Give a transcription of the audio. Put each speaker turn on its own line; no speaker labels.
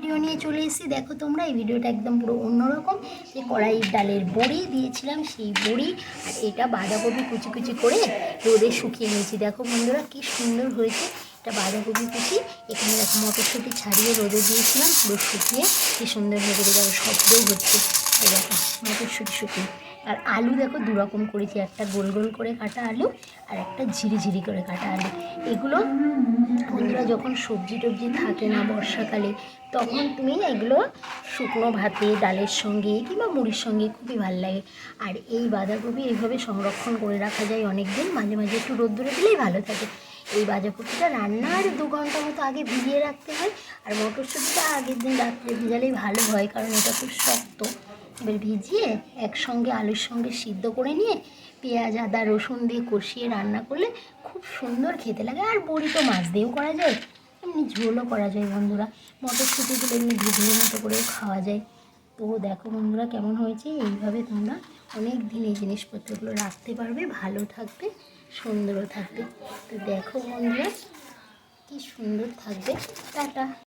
Video নিয়ে চলে এসেছি। দেখো তোমরা, এই ভিডিওটা একদম পুরো অন্যরকম। যে কড়াইয়ের ডালের বড়ি দিয়েছিলাম, সেই বড়ি আর এটা বাঁধাকপি কুচি কুচি করে রোদে শুকিয়ে নিয়েছি। দেখো বন্ধুরা কি সুন্দর হয়েছে। এটা বাঁধাকপি কুচি, এখানে দেখো মটরশুঁটি ছাড়িয়ে রোদে দিয়েছিলাম, পুরো শুকিয়ে কি সুন্দর হয়ে গেছে। দেখো শব্দও হচ্ছে, এই দেখো মটরশুঁটি শুকিয়ে। আর আলু দেখো দুরকম করেছি, একটা গোল গোল করে কাটা আলু আর একটা ঝিরিঝিরি করে কাটা আলু। এগুলো বন্ধুরা যখন সবজি টবজি থাকে না বর্ষাকালে, তখন তুমি এগুলো শুকনো ভাতে ডালের সঙ্গে কিংবা মুড়ির সঙ্গে খুবই ভালো লাগে। আর এই বাঁধাকপি এইভাবে সংরক্ষণ করে রাখা যায় অনেক দিন, মাঝে মাঝে একটু রোদ্দুরে দিলেই ভালো থাকে। এই বাঁধাকপিটা রান্নার 2 ঘন্টা মতো আগে ভিজিয়ে রাখতে হয়। আর মটরশুঁটিটা আগের দিন রাত্রে ভিজালেই ভালো হয়, কারণ এটা খুব শক্ত। এবার ভিজিয়ে একসঙ্গে আলুর সঙ্গে সিদ্ধ করে নিয়ে পেঁয়াজ আদা রসুন দিয়ে কষিয়ে রান্না করলে খুব সুন্দর খেতে লাগে। আর বড়ি তো মাছ দিয়েও করা যায়, এমনি ঝোলও করা যায় বন্ধুরা। মটরশুঁটিগুলো এমনি ঘুগনির মতো করেও খাওয়া যায়। তো দেখো বন্ধুরা কেমন হয়েছে। এইভাবে তোমরা অনেক দিন এই জিনিসপত্রগুলো রাখতে পারবে, ভালো থাকবে, সুন্দরও থাকবে। তো দেখো বন্ধুরা কি সুন্দর থাকবে। টাটা।